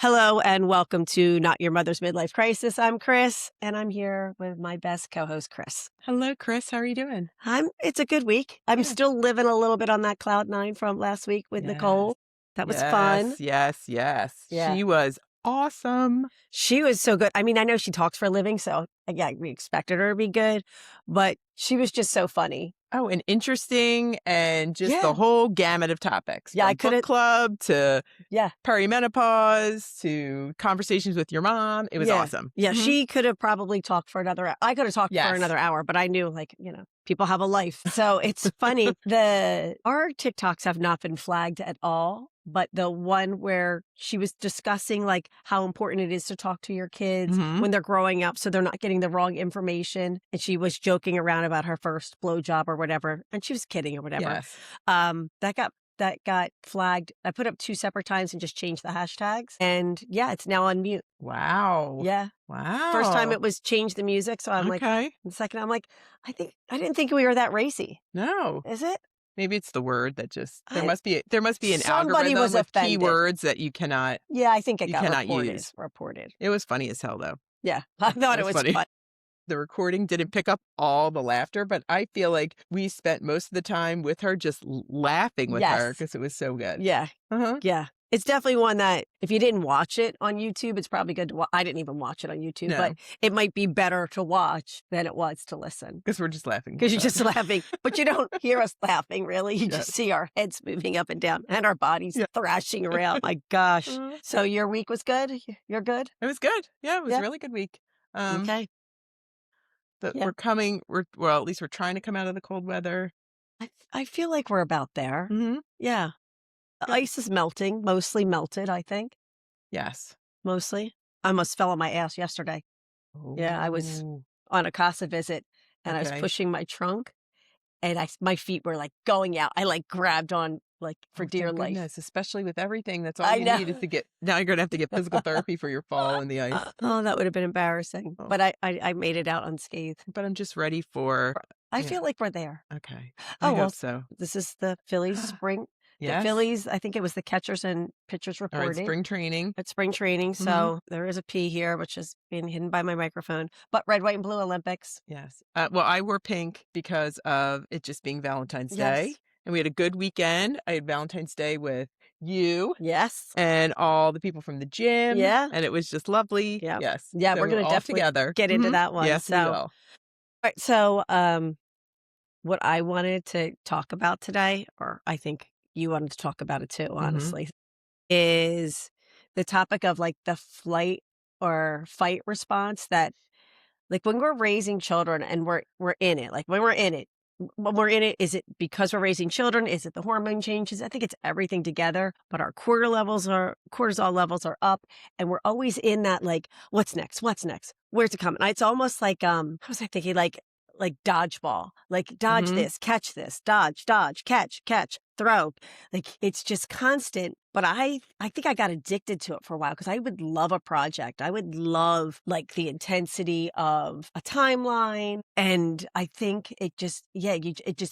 Hello and welcome to Not Your Mother's Midlife Crisis. I'm Chris and I'm here with my best co-host, Chris. Hello, Chris. How are you doing? It's a good week. I'm Good. still living a little bit on that cloud nine from last week with Yes. Nicole. That was fun. Yes. Yeah. She was awesome. She was so good. I mean, I know she talks for a living, so yeah, we expected her to be good, but she was just so funny. Oh, and interesting and just the Yeah. whole gamut of topics. Yeah, I From book couldn't. club to Yeah. perimenopause to conversations with your mom. It was Yeah. awesome. Yeah. Mhm. She could have probably talked for another hour. I could have talked for Yes. another hour, but I knew people have a life. So it's funny. Our TikToks have not been flagged at all. But the one where she was discussing like how important it is to talk to your kids Mhm. when they're growing up so they're not getting the wrong information. And she was joking around about her first blowjob or whatever. And she was kidding or whatever. Yes. That got flagged. I put up 2 separate times and just changed the hashtags. And yeah, it's now on mute. Wow. Yeah. Wow. First time it was change the music. So I'm like, Okay. the second I'm like, I didn't think we were that racy. No. Is it? Maybe it's the word that just there I- must be an Somebody algorithm was with offended. keywords that you cannot Yeah, I think it you got cannot use. reported. It was funny as hell though. Yeah, I thought it was funny. fun. The recording didn't pick up all the laughter, but I feel like we spent most of the time with her just laughing with her Yes. because it was so good. Yeah, Uh-huh. yeah. It's definitely one that if you didn't watch it on YouTube, it's probably good to watch. I didn't even watch it on YouTube, No. but it might be better to watch than it was to listen. Because we're just laughing. Because you're just laughing, but you don't hear us laughing, really. You Yes. just see our heads moving up and down and our bodies Yeah. thrashing around. My gosh. Mhm. So your week was good? You're good? It was good. Yeah, it was Yeah. a really good week. Okay. But Yeah. well, at least we're trying to come out of the cold weather. I feel like we're about there. Mm-hmm. Yeah. The Good. ice is melting, mostly melted, I think. Yes. Mostly. I almost fell on my ass yesterday. Yeah, I was Oh, on a casa visit and I was okay. pushing my trunk and my feet were like going out. I like grabbed on like for Oh, dear thank life. goodness, especially with everything. That's all I you know. need is to get. Now you're going to have to get physical therapy for your fall in the ice. Oh, that would have been embarrassing. Oh. But I made it out unscathed. But I'm just ready for. I Yeah. feel like we're there. Okay. Oh, I well, hope so. this is the Phillies spring. The Yes. Phillies, I think it was the catchers and pitchers All right. reporting. Spring training. At spring training. So there is a P here, which is being hidden by my microphone. But red, white, and blue Olympics. Yes. Well, I wore pink because of it just being Valentine's Day. Yes. And we had a good weekend. I had Valentine's Day with you Yes. and all the people from the gym. Yeah. And it was just lovely. Yeah. Yes. Yeah, So we're going to all definitely together. get into that one. Yes, we So, will. all right. So, what I wanted to talk about today, or I think you wanted to talk about it too, honestly, is the topic of like the flight or fight response that like when we're raising children and we're in it, like when we're in it, is it because we're raising children? Is it the hormone changes? I think it's everything together, but our cortisol levels are up and we're always in that, like, what's next? What's next? Where's it coming? It's almost like, what was I thinking? Like dodgeball, like dodge this, catch this, dodge, catch, throw. Like it's just constant. But I think I got addicted to it for a while because I would love a project. I would love like the intensity of a timeline. And I think it just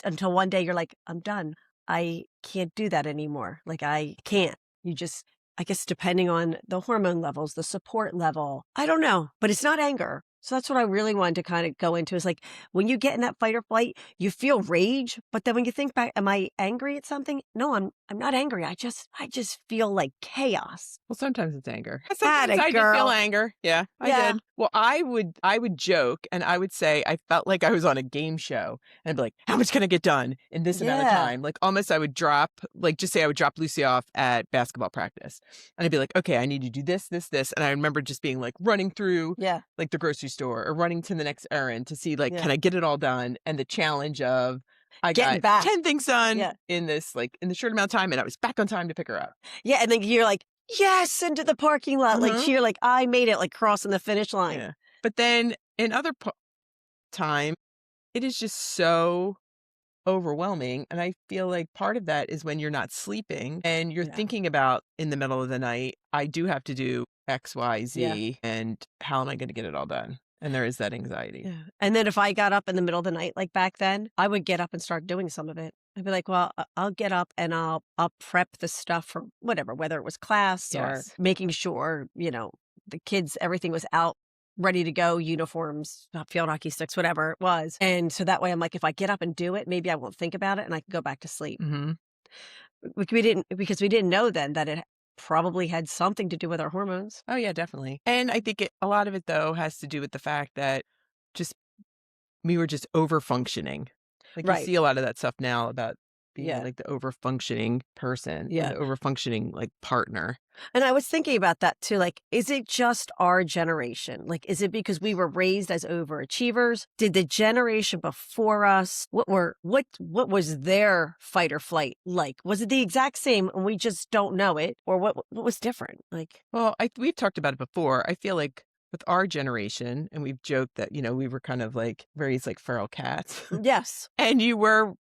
until one day you're like, I'm done. I can't do that anymore. Like I can't. I guess depending on the hormone levels, the support level, I don't know, but it's not anger. So that's what I really wanted to kind of go into is like when you get in that fight or flight, you feel rage, but then when you think back, am I angry at something? No, I'm not angry. I just feel like chaos. Well, sometimes it's anger. Atta Sometimes I did girl. feel anger. Yeah, I Yeah. did. Well, I would joke and I would say I felt like I was on a game show and I'd be like, how much can I get done in this amount of Yeah. time? Like almost I would drop Lucy off at basketball practice and I'd be like, okay, I need to do this. And I remember just being like running through Yeah. like the grocery store or running to the next errand to see like, Yeah. can I get it all done? And the challenge of I Getting got back. 10 things done Yeah. in the short amount of time and I was back on time to pick her up. Yeah. And then you're like, yes, into the parking lot. Like you're like, I made it, like crossing the finish line. Yeah. But then in other time, it is just so overwhelming. And I feel like part of that is when you're not sleeping and you're Yeah. thinking about in the middle of the night, I do have to do X, Y, Z, and how am I going to get it all done? And there is that anxiety. Yeah. And then if I got up in the middle of the night, like back then, I would get up and start doing some of it. I'd be like, "Well, I'll get up and I'll prep the stuff for whatever, whether it was class or Yes. making sure, the kids, everything was out, ready to go, uniforms, field hockey sticks, whatever it was." And so that way I'm like, if I get up and do it, maybe I won't think about it and I can go back to sleep. Mhm. Because we didn't know then that it probably had something to do with our hormones. Oh, yeah, definitely. And I think a lot of it, though, has to do with the fact that just we were just over functioning. Like, you Right. see a lot of that stuff now about being, Yeah. like, the over functioning person or Yeah. the over functioning, like, partner. And I was thinking about that too. Like, is it just our generation? Like, is it because we were raised as overachievers? Did the generation before us, what was their fight or flight like? Was it the exact same and we just don't know it? Or what was different? Like, Well, we've talked about it before. I feel like with our generation, and we've joked that, we were kind of, like, raised like feral cats, yes. and you were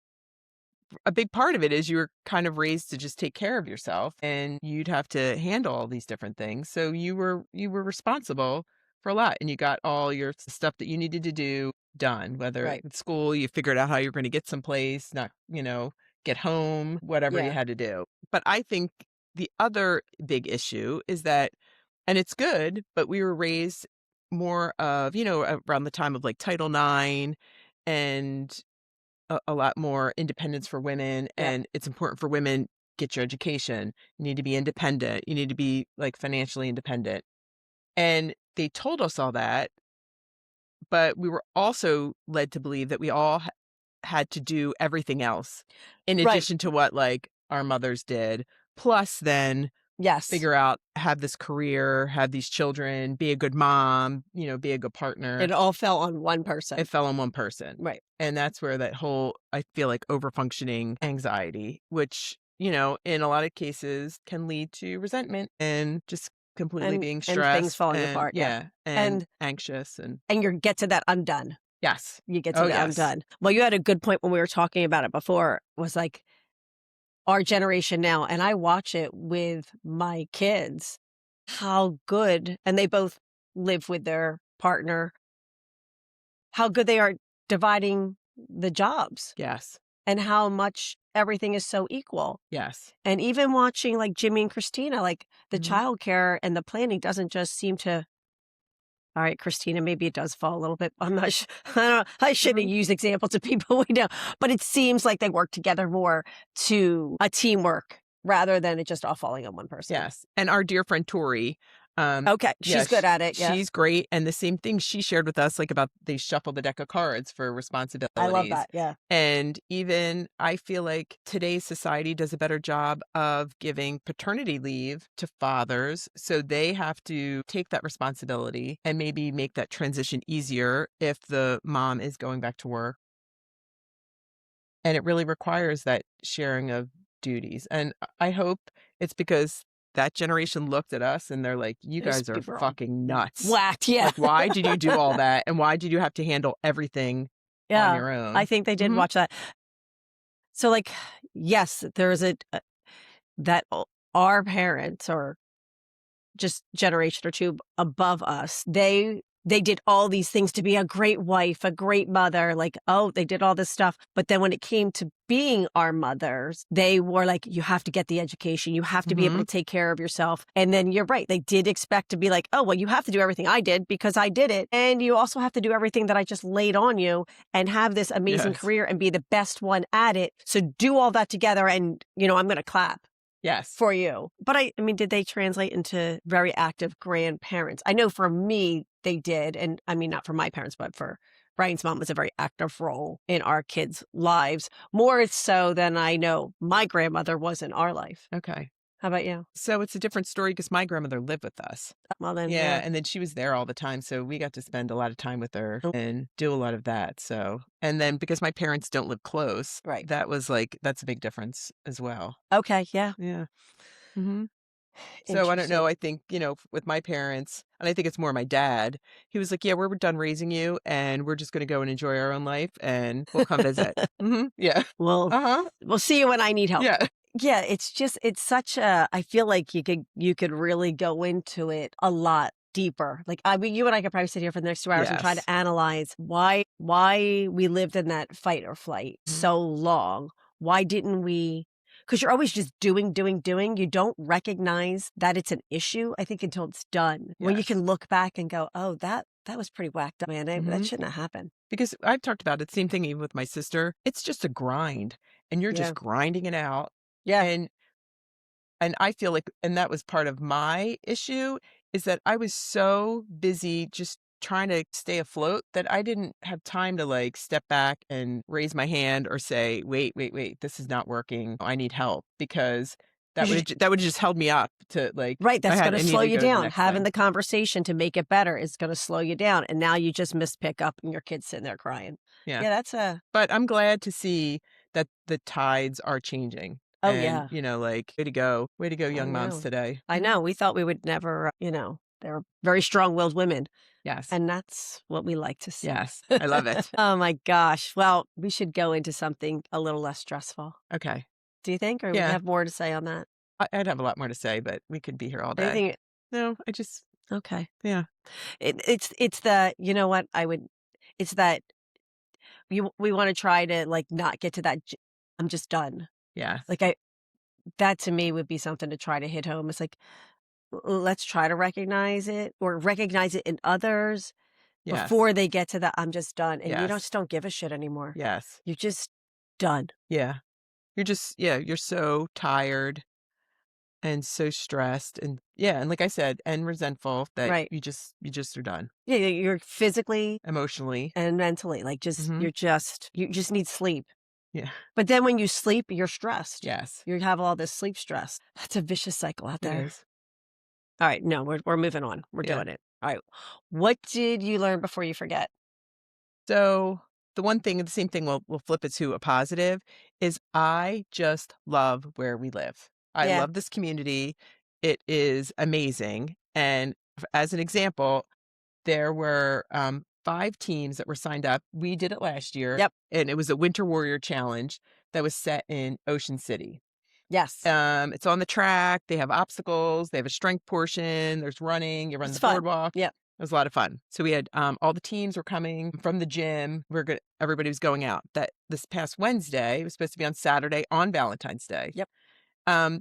a big part of it is you were kind of raised to just take care of yourself and you'd have to handle all these different things. So you were responsible for a lot and you got all your stuff that you needed to do done, whether Right. at school you figured out how you're going to get someplace, not, get home, whatever you Yeah. had to do. But I think the other big issue is that, and it's good, but we were raised more of, around the time of like Title IX and a lot more independence for women, Yeah. and it's important for women, get your education. You need to be independent. You need to be, like, financially independent. And they told us all that, but we were also led to believe that we all had to do everything else in Right. addition to what, like, our mothers did, plus then Yes. figure out, have this career, have these children, be a good mom, be a good partner. It all fell on one It person. fell on one person. Right. And that's where that whole, I feel like, overfunctioning anxiety, which, in a lot of cases can lead to resentment and just completely being And things stressed falling and apart. Yeah. yeah, and And anxious and and you get to that undone. yes. You get to Oh, the yes. undone. Well, you had a good point when we were talking about it before, was like our generation now, and I watch it with my kids, how good, and they both live with their partner, how good they are dividing the jobs Yes. and how much everything is so equal. Yes. And even watching like Jimmy and Christina, like the Mhm. childcare and the planning doesn't just seem to. All right, Christina, maybe it does fall a little bit. I'm not sure. I don't know. I shouldn't Mhm. use examples of people we know, but it seems like they work together more to a teamwork rather than it just all falling on one person. Yes, and our dear friend Tori, Okay, yeah, she's good at it. Yeah, she's great, and the same thing she shared with us, like, about they shuffle the deck of cards for I love responsibilities, that. Yeah, and even I feel like today's society does a better job of giving paternity leave to fathers, so they have to take that responsibility and maybe make that transition easier if the mom is going back to work. And it really requires that sharing of duties, and I hope it's because that generation looked at us and they're like, "You those guys are people are all fucking nuts. whacked. Yeah, Like, why did you do all that, and why did you have to handle everything on yeah. your I own?" think they did Mhm. watch that. So, like, yes, there is that our parents or just generation or two above us, they did all these things to be a great wife, a great mother, like, oh, they did all this stuff. But then when it came to being our mothers, they were like, you have to get the education, you have to be able Mhm. to take care of yourself. And then you're right, they did expect to be like, oh, well, you have to do everything I did because I did it. And you also have to do everything that I just laid on you and have this amazing Yes. career and be the best one at it. So do all that together and, I'm going to clap Yes. for you. But I mean, did they translate into very active grandparents? I know for me, they did. And I mean, not for my parents, but for Brian's mom was a very active role in our kids' lives, more so than I know my grandmother was in our life. Okay. How about you? So it's a different story because my grandmother lived with us. Well, then, Yeah, yeah. and then she was there all the time, so we got to spend a lot of time with her Oh, and do a lot of that, so and then because my parents don't live close, right. that was, like that's a big difference as well. Okay. Yeah. Yeah. Mhm. So I don't know, Interesting. I think, with my parents, and I think it's more my dad, he was like, "Yeah, we're done raising you, and we're just gonna go and enjoy our own life, and we'll come visit." Mhm. Yeah. Well, Uh-huh. we'll see you when I need help. Yeah. Yeah, it's such a, I feel like you could really go into it a lot deeper. Like, I mean, you and I could probably sit here for the next 2 hours and try to Yes. analyze why we lived in that fight or flight Mhm. so long. why didn't we? Because you're always just doing, doing, doing. You don't recognize that it's an issue, I think, until it's done. When you Yes. can look back and go, oh, that was pretty whacked up, man. That Mhm. shouldn't have happened. Because I've talked about it, same thing even with my sister. It's just a grind, and you're Yeah. just grinding it out, Yeah. and I feel like and that was part of my issue, is that I was so busy just trying to stay afloat that I didn't have time to, like, step back and raise my hand or say, "Wait, wait, wait, this is not working. I need help," because Because that would've just held me up to, like, right, that's gonna I need slow to you go to the down. next Having thing. the conversation to make it better is gonna slow you down, and now you just missed pickup and your kid's sitting there crying. Yeah. Yeah, that's a But I'm glad to see that the tides are changing oh, and, yeah. like, way to go, I young moms know. today. I Mhm. know, we thought we would never, they're very strong-willed women, Yes. and that's what we like to see. Yes. I love it. Oh my gosh. Well, we should go into something a little less stressful. Okay. Do you think, or would you Yeah. have more to say on that? I'd have a lot more to say, but we could be here all day. Anything No, I just okay. yeah. It's the you know what? I would it's that we wanna try to, like, not get to that I'm just done. Yes. Like, I that to me would be something to try to hit home. It's like, let's try to recognize it or recognize it in others Yes. before they get to the "I'm just done," and you don't Yes. just don't give a shit anymore. Yes. You're just done. Yeah. You're just yeah, you're so tired and so stressed and yeah, and like I said, and resentful that Right. you just are done Yeah, you're physically emotionally. and mentally, like, Mhm. you just need sleep. Yeah. But then when you sleep, you're stressed. Yes. You have all this sleep stress. That's a vicious cycle out It there. is. Alright, no, we're moving on. We're Yeah. doing it. Alright. What did you learn before you forget? So, the one thing the same thing we'll flip it to a positive, is I just love where we live. I Yeah. love this community. It is amazing, and as an example, there were, 5 teams that were signed up. We did it last year, Yep. and it was a Winter Warrior Challenge that was set in Ocean City. Yes. It's on the track, they have obstacles, they have a strength portion, there's running, you run It's the fun. boardwalk. Yep. It was a lot of fun. So we had, all the teams were coming from the gym. Everybody was going out. That this past Wednesday, it was supposed to be on Saturday on Valentine's Day. Yep.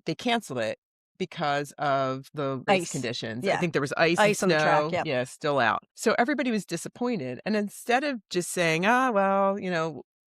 They canceled it because of the race Ice. conditions. I Yeah. think there was ice and Ice on the track, snow. yep. Yeah, still out. So everybody was disappointed. And instead of just saying, "Ah, well,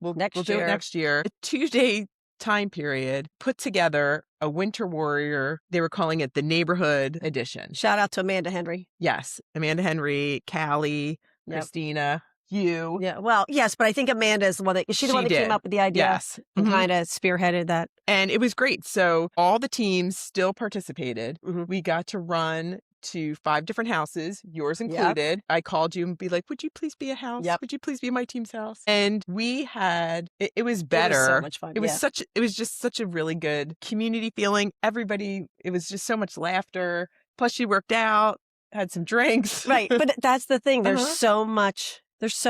we'll Next do it year. next year," a 2-day time period put together a Winter Warrior. They were calling it the Neighborhood Edition. Shout out to Amanda Henry. Yes, Amanda Henry, Callie, Yep. Christina, you. Yeah, well, yes, but I think Amanda is the one that is she the one She that came did. up with the idea Yes. and Mhm. kinda spearheaded that? And it was great. So all the teams still participated. Mhm. We got to run to 5 different houses, yours Yep. included. I called you and be like, "Would you please be a house? Yep. Would you please be my team's house?" And we had it was It was so better. much fun, It was yeah. such it was just such a really good community feeling. Everybody it was just so much laughter. Plus she worked out, had some drinks. Right, but that's the thing, Uh-huh. there's so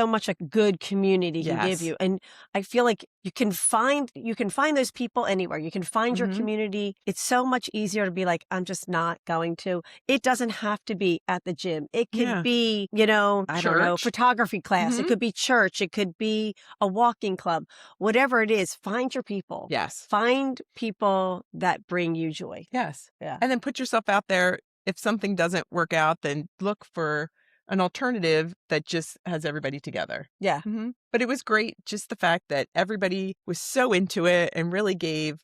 much a good community can give Yes. you, and I feel like you can find those people anywhere, you can find your Mhm. community. It's so much easier to be like, "I'm just not going to." It doesn't have to be at the gym. It could Yeah. be, I don't know, Church. photography class, it Mhm. could be church, it could be a walking club. Whatever it is, find your people. Yes. Find people that bring you joy. Yes. Yeah. And then put yourself out there. If something doesn't work out, then look for an alternative that just has everybody together. Yeah. But it was great, just the fact that everybody was so into it and really gave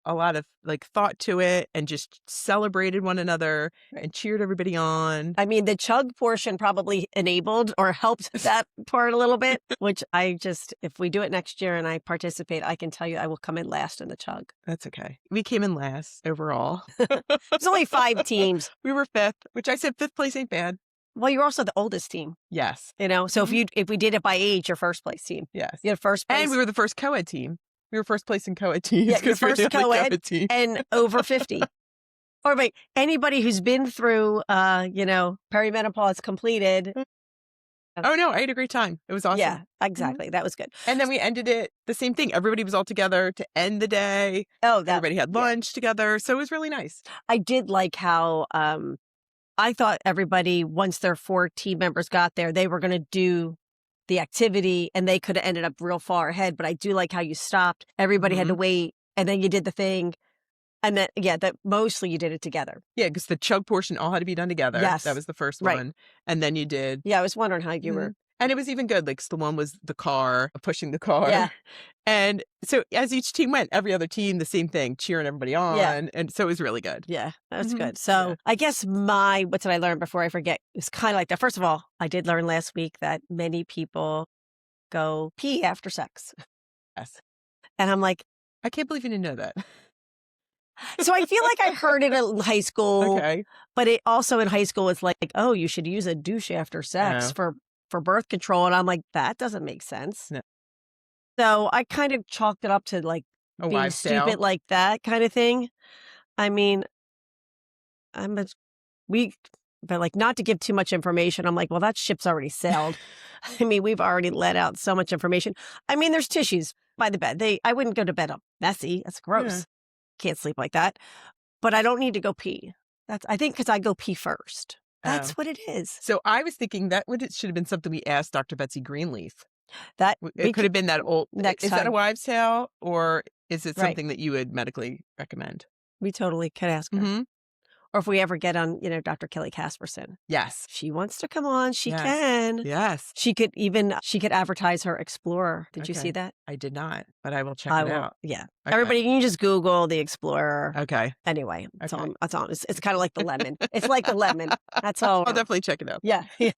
a lot of like thought to it and just celebrated one another Right. and cheered everybody on. I mean, the chug portion probably enabled or helped that part a little bit, which if we do it next year and I participate, I can tell you I will come in last in the chug. That's okay. We came in last overall. There's only 5 teams. We were 5th, which I said 5th place ain't bad. Well, you're also the oldest team, Yes. so Mhm. if we did it by age, you're first place team. Yes. You're first place. And we were the first co-ed team. We were first place in co-ed teams Yeah, you're because we were the first only co-ed co-ed team. and over 50. Or wait, anybody who's been through, perimenopause completed. Oh, no, I had a great time. It was awesome. Yeah, Mhm. exactly. That was good. And then we ended it the same thing. Everybody was all together to end the day. Oh, Everybody had yeah. lunch together. So it was really nice. I did like how, I thought everybody, once their 4 team members got there, they were gonna do the activity, and they could have ended up real far ahead. But I do like how you stopped. Everybody had to wait, and then you did the thing. And then, yeah, that mostly you did it together. Yeah, because the chug portion all had to be done together. That Yes. was the first Right. one. And then you did. Yeah, I was wondering how you were. And it was even good. Like, so the one was the car, pushing the car. Yeah. And so as each team went, every other team, the same thing, cheering everybody on. Yeah. And so it was really good. Yeah, that's Mhm. good. So Yeah. I guess what did I learn before I forget? It's kind of like that. First of all, I did learn last week that many people go pee after sex. Yes. And I'm like, I can't believe you didn't know that. so I feel like I heard it in high school, Okay. but it also in high school, it's like, oh, you should use a douche after sex Oh. for birth control. And I'm like, that doesn't make sense. No. So I kind of chalked it up to like A being wives' tale. stupid like that kind of thing. I mean, I'm a we but like not to give too much information. I'm like, well, that ship's already sailed. I mean, we've already let out so much information. I mean, there's tissues by the bed. I wouldn't go to bed up messy. That's gross. Yeah. Can't sleep like that. But I don't need to go pee. I think because I go pee first. That's Oh. what it is. So I was thinking that it should have been something we asked Dr. Betsy Greenleaf. That It could have been that old. next Is that a time. wives' tale, or is it Right. something that you would medically recommend? We totally could ask her. Or if we ever get on, Dr. Kelly Casperson. Yes. She wants to come on. She Yes. can. Yes. She could advertise her Explorer. Did you see Okay. that? I did not, but I will check I it will. out. Yeah. Okay. Everybody, you can just Google the Explorer. Okay. Anyway, it's Okay. on. It's on. It's kind of like the lemon. It's like the lemon. That's all. I'll definitely check it out. Yeah. Yeah.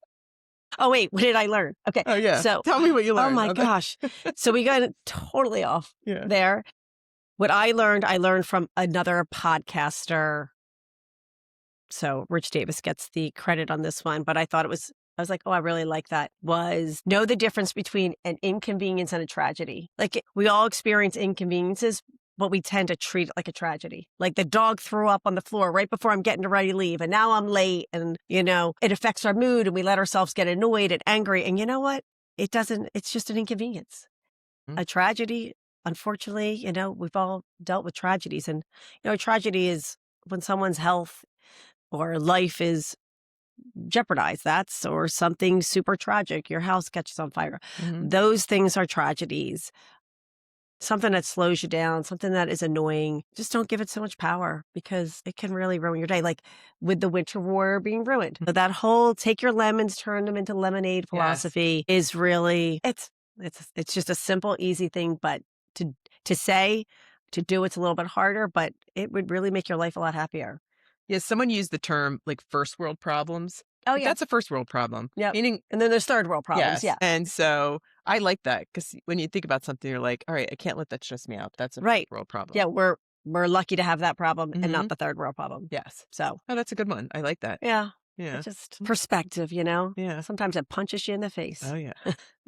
Oh wait, what did I learn? Okay. Oh yeah. So, Tell me what you learned. oh my gosh. So we got totally off Yeah. there. What I learned from another podcaster. So Rich Davis gets the credit on this one, but I was like, oh, I really like that. Was know the difference between an inconvenience and a tragedy. Like we all experience inconveniences, but we tend to treat it like a tragedy. Like the dog threw up on the floor right before I'm getting ready to leave. And now I'm late and, it affects our mood and we let ourselves get annoyed and angry. And you know what? It doesn't, it's just an inconvenience. A tragedy, unfortunately, we've all dealt with tragedies. And, a tragedy is when someone's health or life is jeopardized. Or something super tragic. Your house catches on fire. Those things are tragedies. Something that slows you down, something that is annoying. Just don't give it so much power because it can really ruin your day. Like with the winter war being ruined. But that whole take your lemons, turn them into lemonade philosophy is really, it's just a simple, easy thing. But to say, to do, it's a little bit harder, but it would really make your life a lot happier. Yeah, someone used the term like first world problems. Oh, yeah. That's a first world problem. Yeah. Meaning, and then there's third world problems. yes. Yeah. And so I like that because when you think about something, you're like, all right, I can't let that stress me out. That's a Right. first world problem. Yeah. We're lucky to have that problem and not the third world problem. Yes. So, oh, that's a good one. I like that. yeah. Yeah. It's just perspective, Yeah. Sometimes it punches you in the face. Oh, yeah.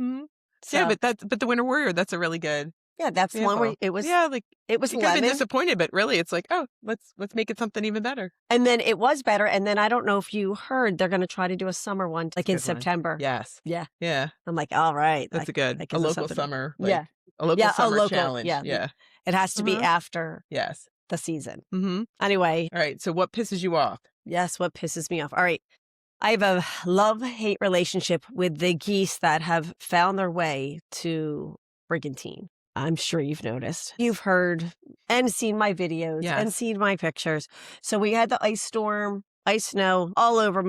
Mhm. So, Yeah, but the Winter Warrior, that's a really good yeah, that's the one where example. it was, Yeah, like it was you could have been lemon. disappointed, but really it's like, oh, let's make it something even better. And then it was better. And then I don't know if you heard, they're going to try to do a summer one, like in Good one. September. Yes. Yeah. Yeah. I'm like, all right. That's a good. that A gives us local something. summer. Yeah. A local Yeah, a summer local, challenge. yeah. Yeah. It has to be after Yes. the season. Mm-hmm. Anyway, All right. So what pisses you off? yes, what pisses me off. All right. I have a love-hate relationship with the geese that have found their way to Brigantine. I'm sure you've noticed. You've heard and seen my videos and Yes. seen my pictures. So we had the ice storm, ice snow all over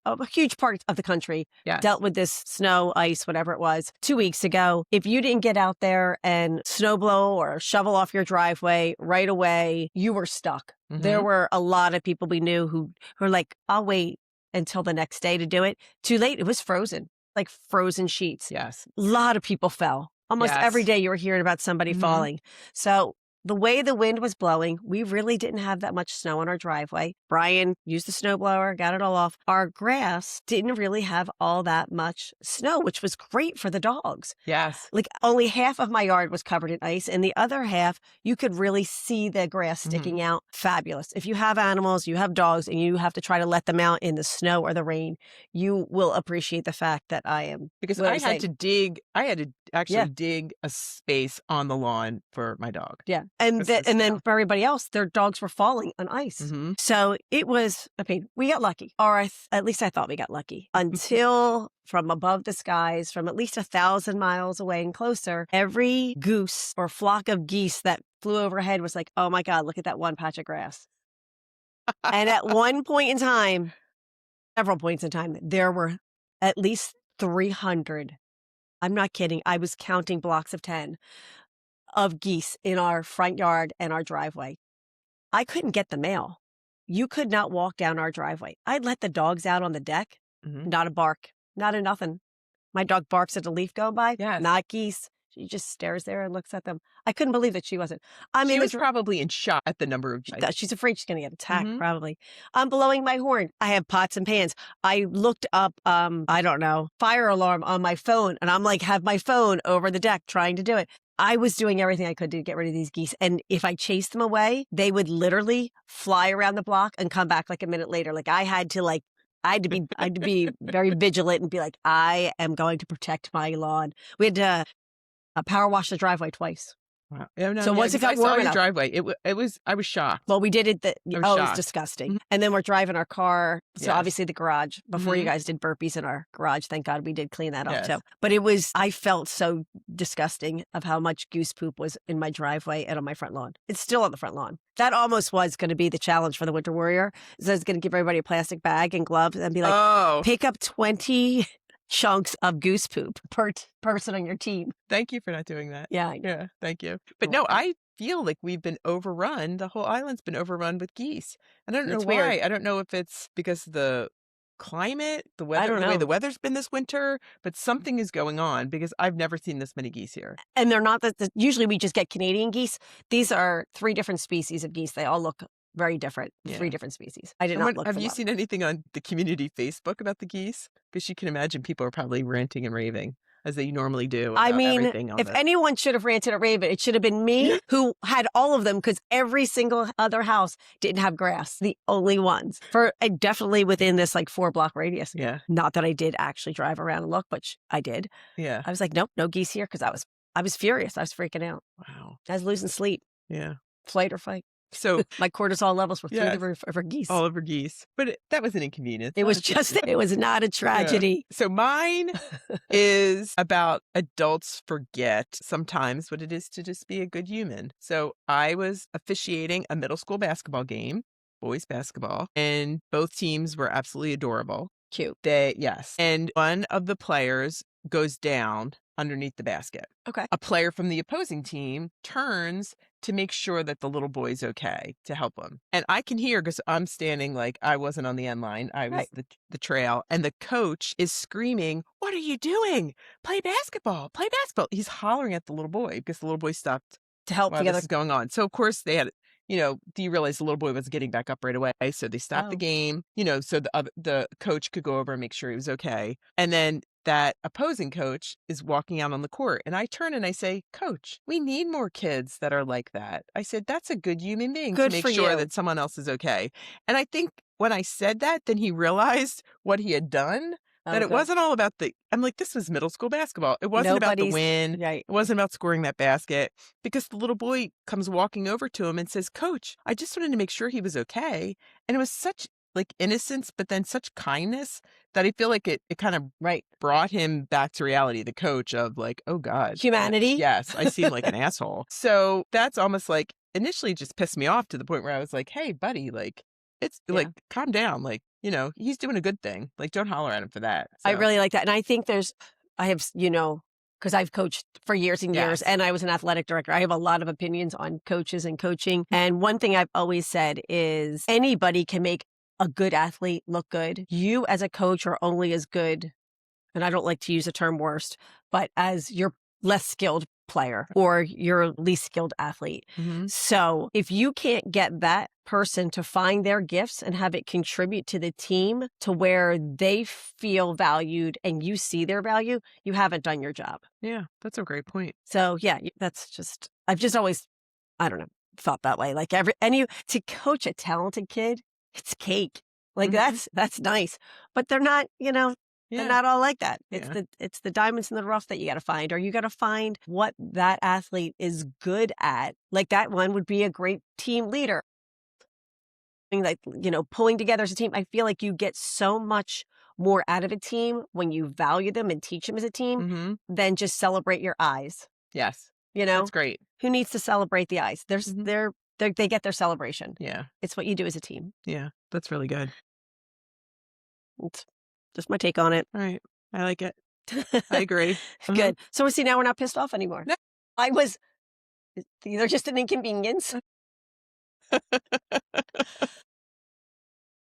a huge part of the country. Yes. Dealt with this snow, ice, whatever it was, 2 weeks ago. If you didn't get out there and snowblow or shovel off your driveway right away, you were stuck. There were a lot of people we knew who were like, I'll wait until the next day to do it. Too late. It was frozen, like frozen sheets. Yes. A lot of people fell. Almost Yes. every day you were hearing about somebody falling. So the way the wind was blowing, we really didn't have that much snow on our driveway. Brian used the snowblower, got it all off. Our grass didn't really have all that much snow, which was great for the dogs. Yes. Like only half of my yard was covered in ice, and the other half, you could really see the grass sticking out. Fabulous. If you have animals, you have dogs, and you have to try to let them out in the snow or the rain, you will appreciate the fact that I am. Because what I I'm had saying. to dig. I had to actually Yeah. dig a space on the lawn for my dog. Yeah. And This is then tough. for everybody else, their dogs were falling on ice. Mhm. So it was, I mean, we got lucky, or at least I thought we got lucky, until from above the skies, from at least 1,000 miles away and closer, every goose or flock of geese that flew overhead was like, oh my God, look at that one patch of grass. And at one point in time, several points in time, there were at least 300. I'm not kidding. I was counting blocks of 10 of geese in our front yard and our driveway. I couldn't get the mail. You could not walk down our driveway. I'd let the dogs out on the deck. Mhm. Not a bark, not a nothing. My dog barks at a leaf going by, Yes. not geese. She just stares there and looks at them. I couldn't believe that she wasn't. I'm She in the was probably in shock at the number of she's afraid she's going to get attacked, Mhm. probably. I'm blowing my horn. I have pots and pans. I looked up, I don't know, fire alarm on my phone, and I'm like, have my phone over the deck trying to do it. I was doing everything I could to get rid of these geese. And if I chased them away, they would literally fly around the block and come back like a minute later. Like I had to be very vigilant and be like, I am going to protect my lawn. We had to power wash the driveway twice. Wow. Yeah, no, So yeah, once it 'cause I got saw warm your enough, driveway. It was I was shocked. well, we did it. I was Oh, it was shocked. disgusting. Mhm. And then we're driving our car. So Yes. obviously the garage, before you Mhm. guys did burpees in our garage, thank God we did clean that up too. Yes. But I felt so disgusting of how much goose poop was in my driveway and on my front lawn. It's still on the front lawn. That almost was going to be the challenge for the Winter Warrior. So I was going to give everybody a plastic bag and gloves and be like, Oh, pick up 20 chunks of goose poop per person on your team. thank you for not doing that. Yeah, I know. Yeah, thank you. But You're no, welcome. I feel like we've been overrun. The whole island's been overrun with geese. I don't know It's why. weird. I don't know if it's because of the climate, the I weather, don't the way the know. weather's been this winter, but something is going on because I've never seen this many geese here. And they're not usually we just get Canadian geese. These are 3 different species of geese. They all look very different. 3 Yeah. different species. I did And not what look have them you up. seen anything on the community Facebook about the geese? Because you can imagine people are probably ranting and raving as they normally do I about mean, everything on if the anyone should have ranted at Raven, it should have been Yeah. me who had all of them because every single other house didn't have grass. The only ones for definitely within this like 4-block radius. Yeah. Not that I did actually drive around and look, but I did. Yeah. I was like, nope, no geese here because I was furious. I was freaking out. Wow. I was losing sleep, Yeah. flight or fight. So My cortisol levels were through yeah, the roof over geese. all over geese. But that was an inconvenience. It Not was a big deal. it was not a Yeah. tragedy. So mine is about adults forget sometimes what it is to just be a good human. So I was officiating a middle school basketball game, boys basketball, and both teams were absolutely adorable. Cute. Yes. And one of the players goes down underneath the basket. Okay. A player from the opposing team turns to make sure that the little boy's okay to help him. And I can hear because I'm standing like I wasn't on the end line. I was Right. the trail. And the coach is screaming, "What are you doing? Play basketball. Play basketball." He's hollering at the little boy because the little boy stopped To help while the this other. is going on. So of course they had, do you realize the little boy was getting back up right away? So they stopped the Oh. game, so the coach could go over and make sure he was okay. And then that opposing coach is walking out on the court. And I turn and I say, "Coach, we need more kids that are like that." I said, "That's a good human being to Good make for sure you. that someone else is okay." And I think when I said that, then he realized what he had done. That Oh, it good. wasn't all about I'm like, this was middle school basketball. It wasn't about the Nobody's win. right. It wasn't about scoring that basket because the little boy comes walking over to him and says, "Coach, I just wanted to make sure he was okay." And it was such like innocence, but then such kindness that I feel like it kind of Right. brought him back to reality, the coach of like, oh God. Humanity. Yes, I seem like an asshole. So that's almost like initially just pissed me off to the point where I was like, "Hey, buddy, like it's Yeah. like calm down. Like, he's doing a good thing. Like, don't holler at him for that." I So, really like that. And I think I have, because I've coached for years and years yes. and I was an athletic director. I have a lot of opinions on coaches and coaching. And one thing I've always said is anybody can make a good athlete look good. You as a coach are only as good, and I don't like to use the term worst, but as your less skilled player or your least skilled athlete. Mhm. So if you can't get that person to find their gifts and have it contribute to the team to where they feel valued and you see their value, you haven't done your job. Yeah, that's a great point. So yeah, I've just always, I don't know, thought that way. Like to coach a talented kid, it's cake. Like Mhm. that's nice, but they're not, They're Yeah. not all like that. Yeah. It's the diamonds in the rough that you gotta find, or you gotta find what that athlete is good at. Like, that one would be a great team leader. Like, pulling together as a team. I feel like you get so much more out of a team when you value them and teach them as a team Mhm. than just celebrate your eyes, Yes. you That's know? great. Who needs to celebrate the eyes? Mhm. They get their celebration. Yeah. It's what you do as a team. Yeah. That's really good. It's just my take on it. All right. I like it. I agree. Uh-huh. Good. So we see now we're not pissed off anymore. No. I was they're just an inconvenience.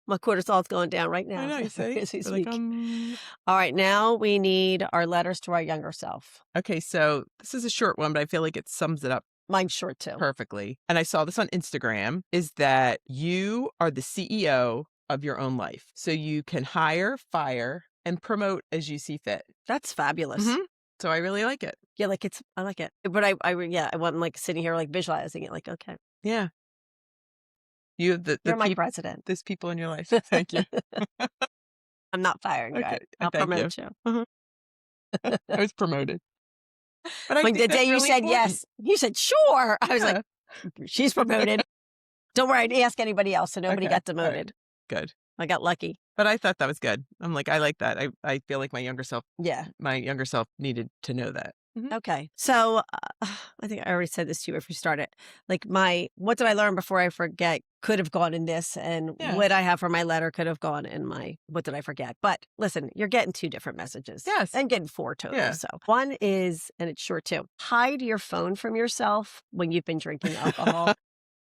My cortisol's going down right I now know, you see? as we We're like, speak. All right, now we need our letters to our younger self. Okay, so this is a short one, but I feel like it sums it up Mine's short too. perfectly. And I saw this on Instagram, is that you are the CEO of your own life. So you can hire, fire, and promote as you see fit. That's fabulous. Mhm. So I really like it. Yeah, like I like it. But yeah, I wasn't like sitting here like visualizing it like, okay, Yeah. You have the you're my people president. there's people in your life. Thank you. I'm not firing you. Okay, I'll thank you. promote you. Mhm. I was promoted. But I When think the day that's you really said important. yes, you said sure. I was like, Yeah. she's promoted. Don't worry, I didn't ask anybody else, so nobody Okay. got All right. demoted. Good. I got lucky. But I thought that was good. I'm like, I like that. I feel like Yeah. my younger self needed to know that. Mhm. Okay. So I think I already said this to you if we started. Like what did I learn before I forget could have gone in this, and Yeah. what I have for my letter could have gone in my what did I forget. But listen, you're getting 2 different messages. Yes. And getting 4 total. Yeah. So one is, and it's short too, hide your phone from yourself when you've been drinking alcohol.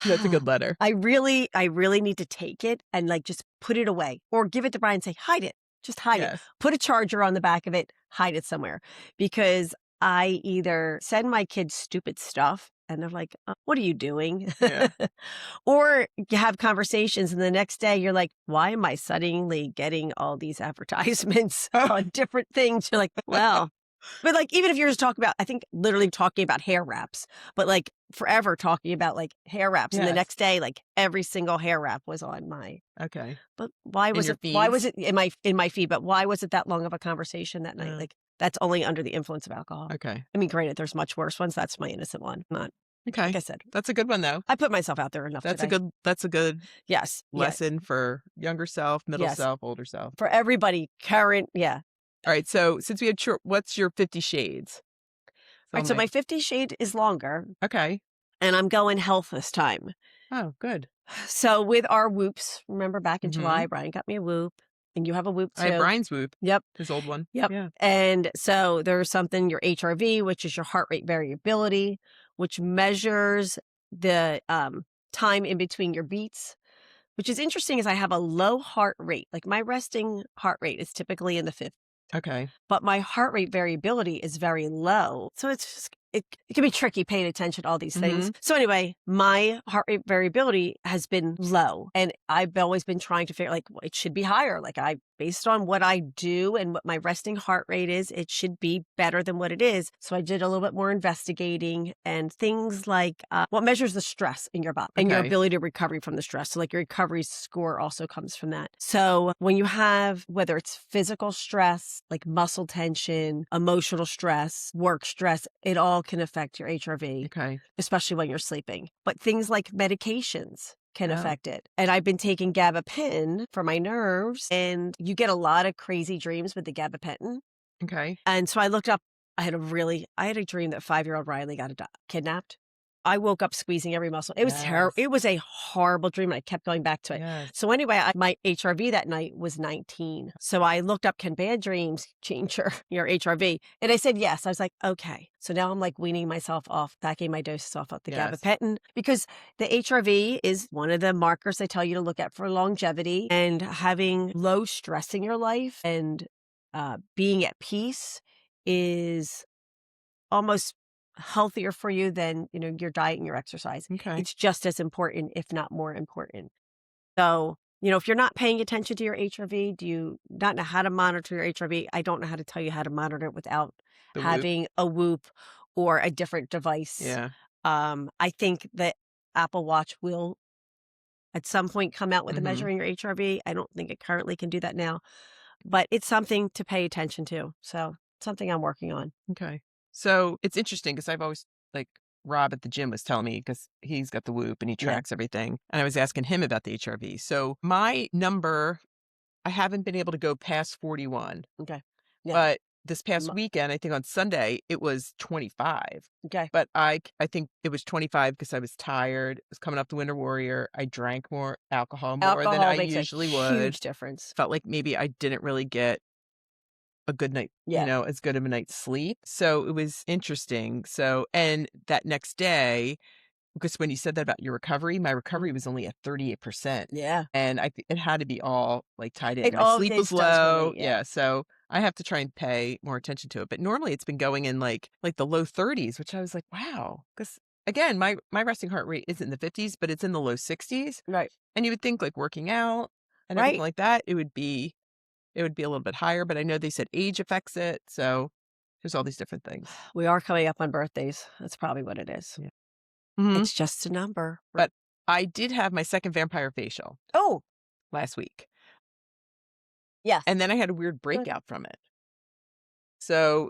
That's a good letter. I really need to take it and like just put it away or give it to Brian and say, hide it. Just hide it. Yes. Put a charger on the back of it, hide it somewhere. Because I either send my kids stupid stuff and they're like, what are you doing? Yeah. Or you have conversations and the next day you're like, why am I suddenly getting all these advertisements on different things? You're like, well, but like, even if you're just talking about, I think literally talking about hair wraps, but like forever talking about like hair wraps. And the Yes. next day, like every single hair wrap was on Okay. but In your why was feeds? it in my feed? But why was it that long of a conversation that night? Like that's only under the influence of alcohol. Okay. I mean, granted, there's much worse ones. That's my innocent one. Not, like Okay. I said, That's a good one though. I put myself out there enough today. That's a good Yes. Yeah. lesson for younger self, middle Yes. self, older self. For everybody, current. Yeah. All right. So since we had short, what's your 50 shades? All right. So my 50 shade is longer Okay. and I'm going health this time. Oh, good. So with our whoops, remember back in Mhm. July, Brian got me a whoop and you have a whoop too. I have Brian's Whoop, Yep. his old one. Yep. Yeah. And so there's something, your HRV, which is your heart rate variability, which measures the time in between your beats, which is interesting is I have a low heart rate. Like my resting heart rate is typically in the 50s, Okay. but my heart rate variability is very low. So it's just, it can be tricky paying attention to all these things. So anyway, my heart rate variability has been low and I've always been trying to figure like, well, it should be higher. Like based on what I do and what my resting heart rate is, it should be better than what it is. So I did a little bit more investigating and things like what measures the stress in your body and your Okay. ability to recover from the stress. So like your recovery score also comes from that. So when you have, whether it's physical stress, like muscle tension, emotional stress, work stress, it all can affect your HRV, Okay. especially when you're sleeping. But things like medications can Oh. affect it. And I've been taking gabapentin for my nerves, and you get a lot of crazy dreams with the gabapentin. Okay. And so I looked up, I had a dream that 5-year-old Riley got kidnapped. I woke up squeezing every muscle. It was terrible. Yes. It was a horrible dream. And I kept going back to it. Yes. So anyway, my HRV that night was 19. So I looked up, can bad dreams change your HRV? And I said, yes. I was like, okay. So now I'm like weaning myself off, backing my doses off of the Yes. gabapentin because the HRV is one of the markers they tell you to look at for longevity, and having low stress in your life and being at peace is almost healthier for you than, your diet and your exercise. Okay. It's just as important, if not more important. So, if you're not paying attention to your HRV, do you not know how to monitor your HRV? I don't know how to tell you how to monitor it without The Whoop. having a Whoop or a different device. Yeah. I think that Apple Watch will at some point come out with a measuring your HRV. I don't think it currently can do that now. but it's something to pay attention to. So something I'm working on. Okay. So it's interesting because I've always like Rob at the gym was telling me because he's got the Whoop and he Yeah. tracks everything. And I was asking him about the HRV. So my number, I haven't been able to go past 41, Okay. Yeah. but this past M- weekend, I think on Sunday, it was 25. Okay. But I think it was 25 because I was tired. It was coming up the Winter Warrior. I drank more alcohol more than Alcohol I makes a usually would. huge difference. Felt like maybe I didn't really get a good night, Yeah. as good of a night's sleep. So it was interesting. So, and that next day, because when you said that about your recovery, my Mm. recovery was only at 38%. Yeah. And it had to be all like tied in. It My all sleep was this does for low. me. Yeah. Yeah. So I have to try and pay more attention to it. But normally it's been going in like the low 30s, which I was like, wow. Because again, my resting heart rate isn't in the 50s, but it's in the low 60s. Right. And you would think like working out and everything Right. like that, it would be a little bit higher, but I know they said age affects it, so there's all these different things. We are coming up on birthdays. That's probably what it is. Yeah. Mhm. It's just a number. But I did have my second vampire facial Oh, last week, yes. and then I had a weird Good. breakout from it. So,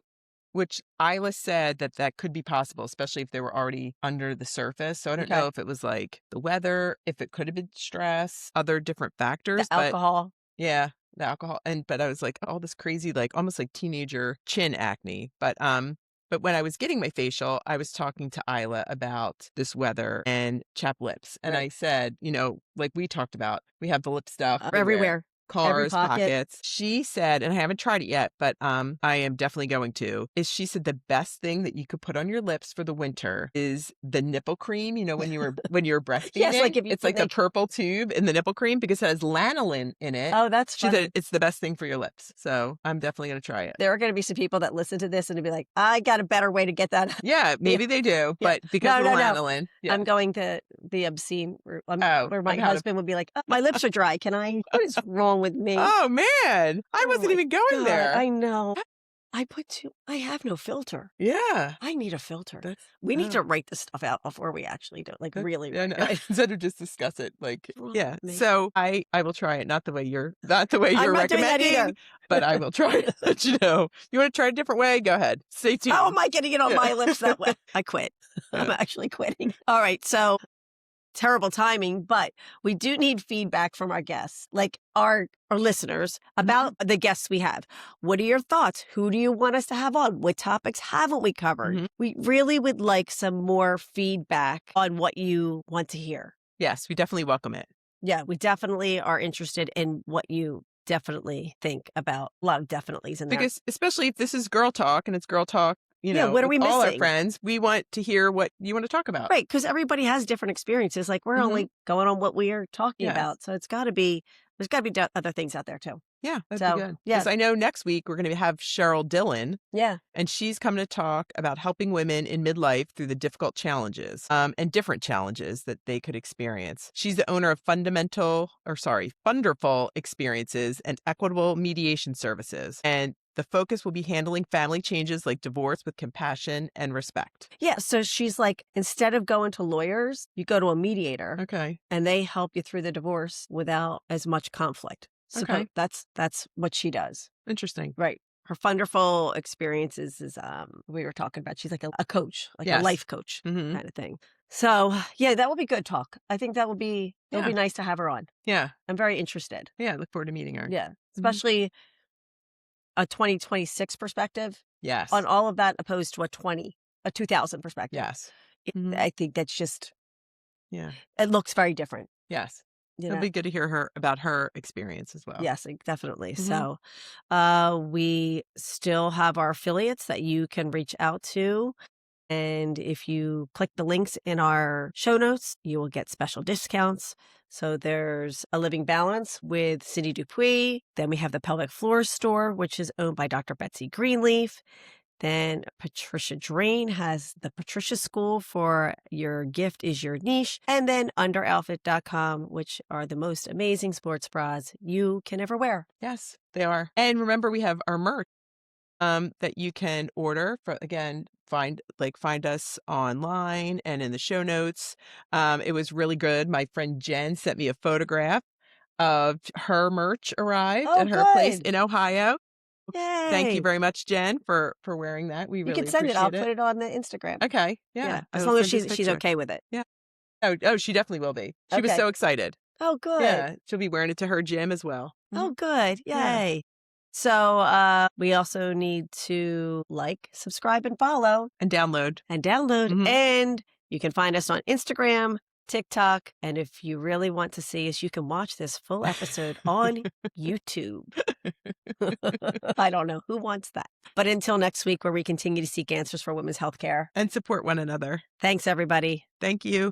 which Isla said that that could be possible, especially if they were already under the surface. So I don't Okay. know if it was like the weather, if it could have been stress, other different The factors, but alcohol. yeah, the alcohol but I was like, all this crazy, like almost like teenager chin acne. But when I was getting my facial, I was talking to Isla about this weather and chapped lips. And Right. I said, like we talked about, we have the lip stuff everywhere. Everywhere. Every Cars, pocket. pockets. She said, and I haven't tried it yet, but I am definitely going to, is she said the best thing that you could put on your lips for the winter is the nipple cream, when you were Yes, like breastfeeding. if you It's can like the make. purple tube in the nipple cream because it has lanolin in it. Oh, that's She said funny. it's the best thing for your lips. So I'm definitely gonna try it. There are going to be some people that listen to this and be like, I got a better way to get that. Yeah, Yeah. maybe they do, Yeah. but because No, of the no, no. lanolin. Yeah. I'm going to the obscene route, Oh, where my like how to husband would be like, "Oh, my lips are dry. Can I? What is wrong with me? Oh man. I Oh wasn't my even going God. there. I know. I have no filter. Yeah. I need a filter. That's We need oh. to write this stuff out before we actually do it. Like, really, Yeah, really no, good. instead of just discuss it, like, What's wrong yeah. with me? So I will try it. Not the way I'm you're not doing that recommending, either. but I will try it. Let you know. You want to try a different way? Go ahead. Stay How tuned. am I getting it on Yeah. my lips that way? I quit. I'm Yeah. actually quitting. All right. So terrible timing, but we do need feedback from our guests, like our listeners, about the guests we have. What are your thoughts? Who do you want us to have on? What topics haven't we covered? Mhm. We really would like some more feedback on what you want to hear. Yes, we definitely welcome it. Yeah, we definitely are interested in what you definitely think about. A lot of definitelys in there. Because especially if this is girl talk and it's girl talk, Yeah, what are with we all our missing? friends, we want to hear what you want to talk about. Right, because everybody has different experiences. Like, we're Mhm. only going on what we are talking Yes. about. So there's got to be other things out there too. Yeah, that'd be So, good. yeah. Because I know next week we're going to have Cheryl Dillon, Yeah. and she's coming to talk about helping women in midlife through the difficult challenges, and different challenges that they could experience. She's the owner of Funderful Experiences and Equitable Mediation Services. And the focus will be handling family changes like divorce with compassion and respect. Yeah. So she's like, instead of going to lawyers, you go to a mediator Okay. and they help you through the divorce without as much conflict. So Okay. that's what she does. Interesting. Right. Her Funderful Experiences is we were talking about. She's like a coach, like a Yes. life coach Mhm. kind of thing. So yeah, that would be good talk. I think it would be Yeah. nice to have her on. Yeah. I'm very interested. Yeah. I look forward to meeting her. Yeah. Especially a 2026 perspective Yes. on all of that opposed to a 2000 perspective. Yes. Mhm. I think that's just, Yeah. it looks very different. Yes. You It'll know? be good to hear about her experience as well. Yes, definitely. Mhm. So we still have our affiliates that you can reach out to. And if you click the links in our show notes, you will get special discounts. So there's a Living Balance with Cindy Dupuis. Then we have the Pelvic Floor Store, which is owned by Dr. Betsy Greenleaf. Then Patricia Drain has the Patricia School for Your Gift is Your Niche. And then underoutfit.com, which are the most amazing sports bras you can ever wear. Yes, they are. And remember, we have our merch that you can order for, again, find us online and in the show notes. It was really good. My friend Jen sent me a photograph of her merch arrived Oh, at her place good. in Ohio. Thank you Yay. very much, Jen, for wearing that. We You can really send it. I'll appreciate put it. it on the Instagram. Okay, yeah, Yeah, I as will long as send this she's picture. okay with it. Yeah. Oh, she definitely will be. She was Okay. so excited. Oh, good. Yeah, she'll be wearing it to her gym as well. Oh, Mhm. good. Yeah, Yay. So, we also need to like, subscribe, and download. and download. Mhm. And you can find us on Instagram, TikTok. And if you really want to see us, you can watch this full episode on YouTube. I don't know who wants that. But until next week, where we continue to seek answers for women's health care. And support one another. Thanks, everybody. Thank you.